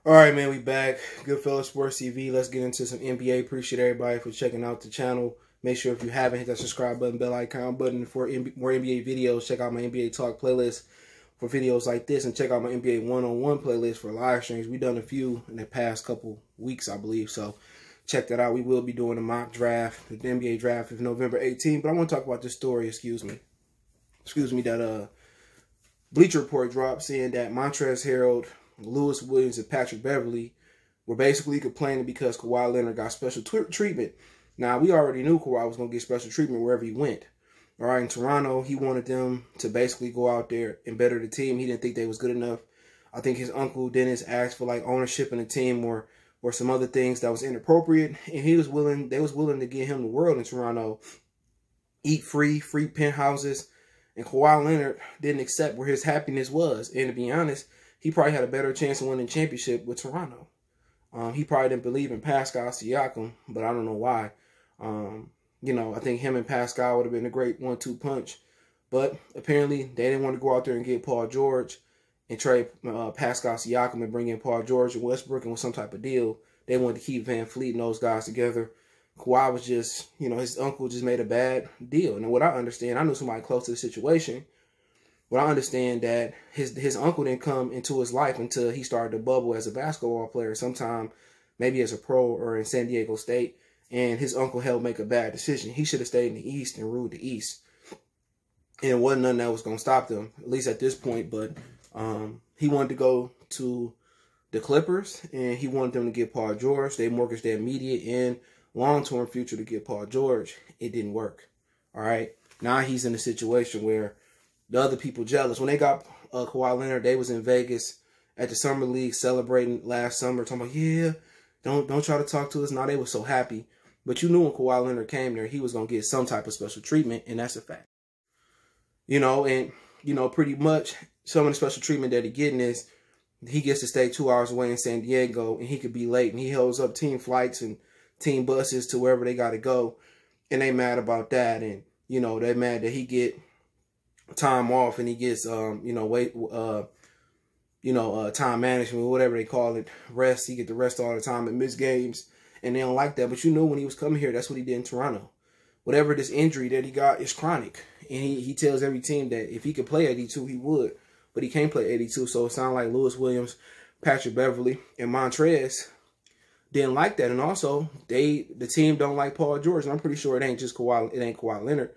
All right, man, we back. Goodfellas Sports TV. Let's get into some NBA. Appreciate everybody for checking out the channel. Make sure if you haven't, hit that subscribe button, bell icon button for more NBA videos. Check out my NBA Talk playlist for videos like this, and check out my NBA one-on-one playlist for live streams. We've done a few in the past couple weeks, I believe, so check that out. We will be doing a mock draft. The NBA draft is November 18th, but I want to talk about this story, that Bleacher Report dropped saying that Montrezl Harrell, Lewis Williams, and Patrick Beverly were basically complaining because Kawhi Leonard got special treatment. Now, we already knew Kawhi was going to get special treatment wherever he went. All right, in Toronto, he wanted them to basically go out there and better the team. He didn't think they was good enough. I think his uncle Dennis asked for like ownership in the team or some other things that was inappropriate, and they was willing to give him the world in Toronto. Eat free penthouses, and Kawhi Leonard didn't accept where his happiness was. And to be honest, he probably had a better chance of winning the championship with Toronto. He probably didn't believe in Pascal Siakam, but I don't know why. You know, I think him and Pascal would have been a great 1-2 punch. But apparently, they didn't want to go out there and get Paul George and trade Pascal Siakam and bring in Paul George and Westbrook and with some type of deal. They wanted to keep Van Fleet and those guys together. Kawhi was just, you know, his uncle just made a bad deal. And what I understand, I knew somebody close to the situation. But I understand that his uncle didn't come into his life until he started to bubble as a basketball player, sometime maybe as a pro or in San Diego State. And his uncle helped make a bad decision. He should have stayed in the East and ruled the East. And it wasn't nothing that was going to stop them, at least at this point. But he wanted to go to the Clippers, and he wanted them to get Paul George. They mortgaged their immediate and long-term future to get Paul George. It didn't work. All right. Now he's in a situation where the other people jealous. When they got Kawhi Leonard, they was in Vegas at the Summer League celebrating last summer, talking about, yeah, don't try to talk to us. Now they were so happy. But you knew when Kawhi Leonard came there, he was going to get some type of special treatment, and that's a fact. You know, and, you know, pretty much some of the special treatment that he's getting is he gets to stay 2 hours away in San Diego, and he could be late, and he holds up team flights and team buses to wherever they got to go, and they mad about that, and, you know, they mad that he get time off, and he gets, time management, whatever they call it, rest. He get to rest all the time and miss games, and they don't like that. But you know, when he was coming here, that's what he did in Toronto. Whatever this injury that he got is chronic, and he tells every team that if he could play 82, he would, but he can't play 82. So it sounds like Lewis Williams, Patrick Beverly, and Montrezl didn't like that, and also the team don't like Paul George. And I'm pretty sure it ain't just Kawhi. It ain't Kawhi Leonard.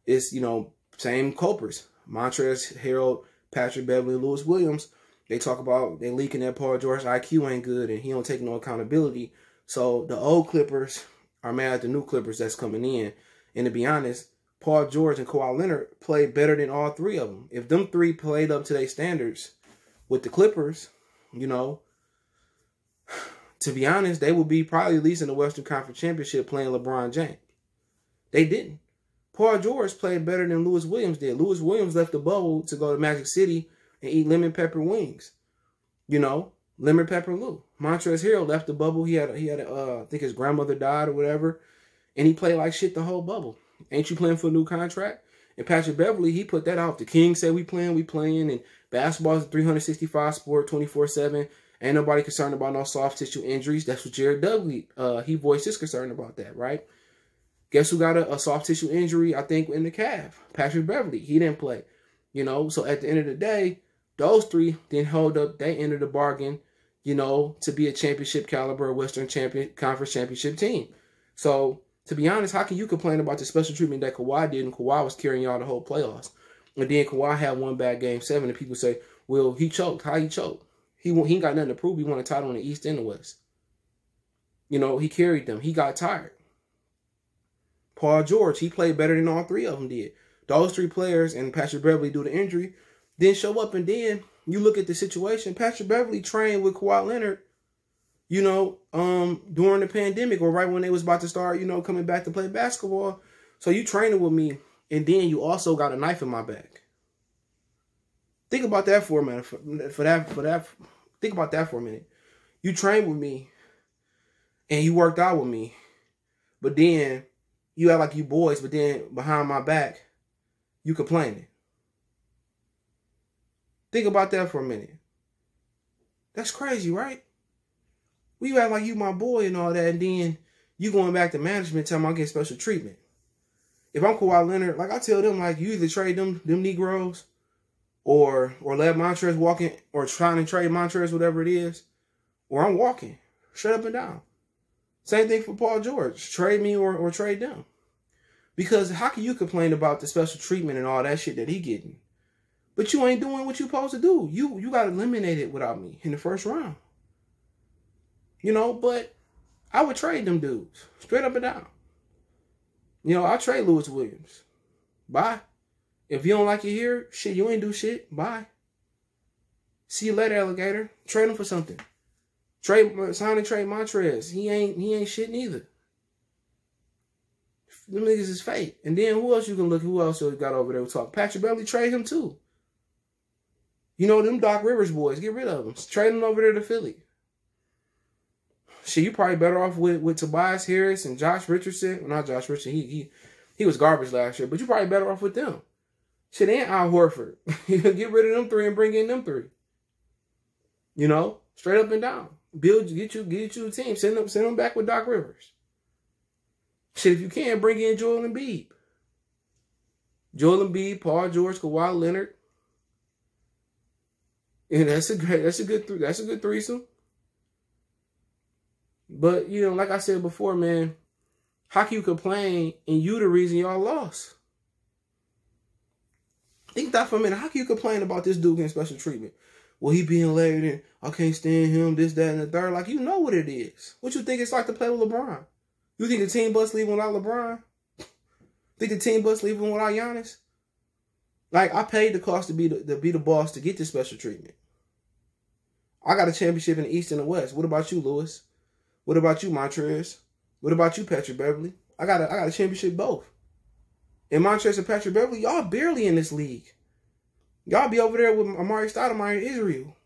It's, you know, same culprits. Montrezl Harrell, Patrick Beverly, Lewis Williams. They talk about they leaking that Paul George IQ ain't good and he don't take no accountability. So the old Clippers are mad at the new Clippers that's coming in. And to be honest, Paul George and Kawhi Leonard played better than all three of them. If them three played up to their standards with the Clippers, you know, to be honest, they would be probably at least in the Western Conference Championship playing LeBron James. They didn't. Paul George played better than Lewis Williams did. Lewis Williams left the bubble to go to Magic City and eat lemon pepper wings. You know, lemon pepper Lou. Montrezl Harrell left the bubble. He had I think his grandmother died or whatever, and he played like shit the whole bubble. Ain't you playing for a new contract? And Patrick Beverly, he put that out. The King said we playing, and basketball is a 365 sport, 24/7. Ain't nobody concerned about no soft tissue injuries. That's what Jared Dudley, he voiced his concern about that, right? Guess who got a soft tissue injury, I think, in the calf? Patrick Beverly. He didn't play. You know, so at the end of the day, those three didn't hold up. They entered the bargain, you know, to be a championship caliber Western Conference championship team. So, to be honest, how can you complain about the special treatment that Kawhi did, and Kawhi was carrying y'all the whole playoffs? And then Kawhi had one bad game 7, and people say, well, he choked. How he choked? He ain't got nothing to prove. He won a title in the East and the West. You know, he carried them. He got tired. Paul George, he played better than all three of them did. Those three players and Patrick Beverly, due to injury, didn't show up. And then you look at the situation. Patrick Beverly trained with Kawhi Leonard, you know, during the pandemic or right when they was about to start, you know, coming back to play basketball. So you training with me, and then you also got a knife in my back. Think about that for a minute. Think about that for a minute. You trained with me, and you worked out with me, but then you act like you boys, but then behind my back, you complaining. Think about that for a minute. That's crazy, right? Well, you act like you my boy and all that, and then you going back to management telling me I get special treatment. If I'm Kawhi Leonard, like I tell them, like you either trade them Negroes or let Montrezl walk in, or trying to trade Montrezl, whatever it is, or I'm walking straight up and down. Same thing for Paul George. Trade me or trade them. Because how can you complain about the special treatment and all that shit that he getting? But you ain't doing what you supposed to do. You got eliminated without me in the first round. You know, but I would trade them dudes straight up and down. You know, I'll trade Lewis Williams. Bye. If you don't like it here, shit, you ain't do shit. Bye. See you later, alligator. Trade him for something. Sign and trade Montrezl. He ain't shit neither. Them niggas is fake. And then who else you can look? Who else got over there to talk? Patrick Beverly, trade him too. You know, them Doc Rivers boys, get rid of them. Trade them over there to Philly. Shit, you probably better off with Tobias Harris and Josh Richardson. Well, not Josh Richardson. He was garbage last year. But you probably better off with them. Shit, and Al Horford. Get rid of them three and bring in them three. You know, straight up and down. Get you a team. Send them back with Doc Rivers. Shit, if you can, bring in Joel Embiid. Joel Embiid, Paul George, Kawhi Leonard. And that's a good threesome. But, you know, like I said before, man, how can you complain and you the reason y'all lost? Think that for a minute. How can you complain about this dude getting special treatment? Well, he being laid and I can't stand him, this, that, and the third. Like, you know what it is. What you think it's like to play with LeBron? You think the team bus leaving without LeBron? Think the team bus leaving without Giannis? Like, I paid the cost to be the boss to get this special treatment. I got a championship in the East and the West. What about you, Lewis? What about you, Montrezl? What about you, Patrick Beverly? I got a championship both. And Montrezl and Patrick Beverly, y'all barely in this league. Y'all be over there with Amari Stoudemire and Israel.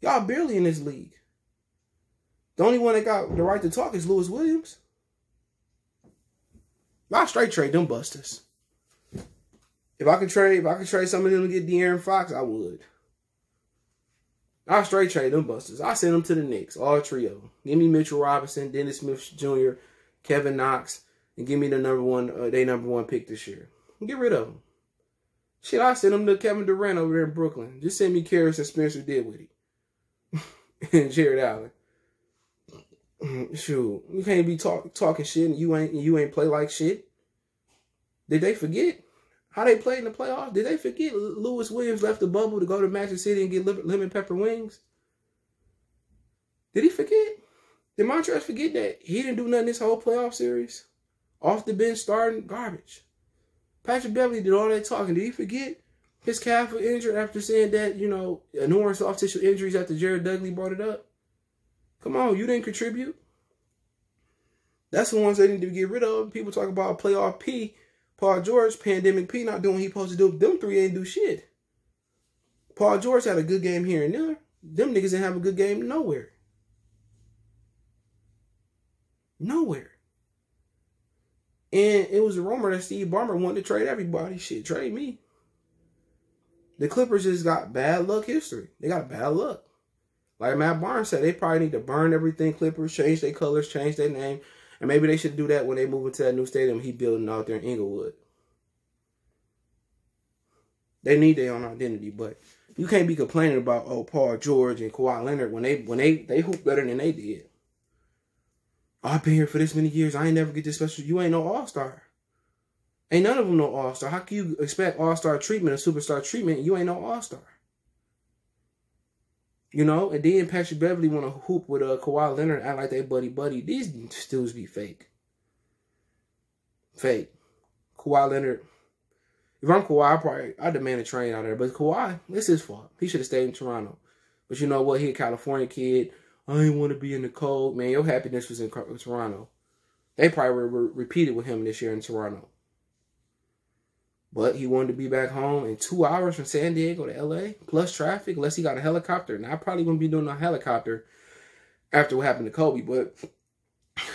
Y'all barely in this league. The only one that got the right to talk is Lewis Williams. I'll straight trade them busters. If I could trade some of them to get De'Aaron Fox, I would. I'll straight trade them busters. I'll send them to the Knicks, all three of them. Give me Mitchell Robinson, Dennis Smith Jr., Kevin Knox, and give me the number one pick this year. Get rid of them. Shit, I'll send them to Kevin Durant over there in Brooklyn. Just send me Karras and Spencer Dinwiddie. And Jared Allen. Shoot, you can't be talking shit and you ain't play like shit. Did they forget how they played in the playoffs? Did they forget Lewis Williams left the bubble to go to Magic City and get lemon pepper wings? Did he forget? Did Montrezl forget that he didn't do nothing this whole playoff series? Off the bench starting garbage. Patrick Beverly did all that talking. Did he forget his calf was injured after saying that, you know, ignoring soft tissue injuries after Jared Dudley brought it up? Come on, you didn't contribute. That's the ones they need to get rid of. People talk about playoff P, Paul George, pandemic P, not doing what he supposed to do. Them three ain't do shit. Paul George had a good game here and there. Them niggas didn't have a good game nowhere. Nowhere. And it was a rumor that Steve Ballmer wanted to trade everybody. Shit, trade me. The Clippers just got bad luck history. They got bad luck. Like Matt Barnes said, they probably need to burn everything Clippers, change their colors, change their name. And maybe they should do that when they move into that new stadium he building out there in Inglewood. They need their own identity, but you can't be complaining about, oh, Paul George and Kawhi Leonard when they hoop better than they did. Oh, I've been here for this many years. I ain't never get this special. You ain't no all-star. Ain't none of them no all-star. How can you expect all-star treatment or superstar treatment and you ain't no all-star? You know, and then Patrick Beverly want to hoop with Kawhi Leonard, act like they buddy. These dudes be fake. Fake. Kawhi Leonard. If I'm Kawhi, I demand a train out there. But Kawhi, it's his fault. He should have stayed in Toronto. But you know what? He a California kid. I ain't want to be in the cold. Man, your happiness was in Toronto. They probably repeated with him this year in Toronto. But he wanted to be back home in 2 hours from San Diego to LA, plus traffic, unless he got a helicopter. Now, I probably wouldn't be doing a helicopter after what happened to Kobe, but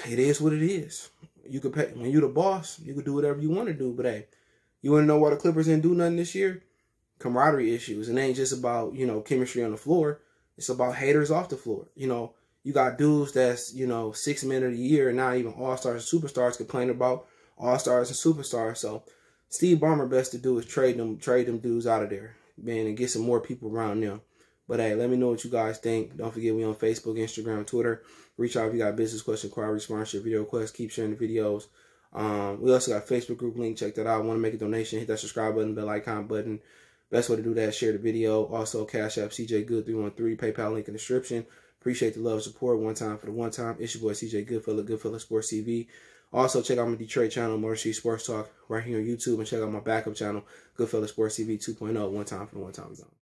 it is what it is. You could pay, when you're the boss, you could do whatever you want to do. But hey, you want to know why the Clippers didn't do nothing this year? Camaraderie issues. And it ain't just about, you know, chemistry on the floor. It's about haters off the floor. You know, You got dudes that's, you know, 6 men of the year and not even all-stars and superstars complaining about all-stars and superstars. So Steve Ballmer, best to do is trade them dudes out of there, man, and get some more people around them. But hey, let me know what you guys think. Don't forget, we on Facebook, Instagram, Twitter. Reach out if you got business question, inquiry, sponsorship, video requests. Keep sharing the videos. We also got a Facebook group link. Check that out. Want to make a donation? Hit that subscribe button, bell icon button. Best way to do that is share the video. Also, Cash App, CJ Good 313. PayPal link in the description. Appreciate the love and support. One time for the one time. It's your boy CJ Goodfella Sports TV. Also, check out my Detroit channel, Motor City Sports Talk, right here on YouTube. And check out my backup channel, Goodfella Sports TV 2.0. One time for the one time.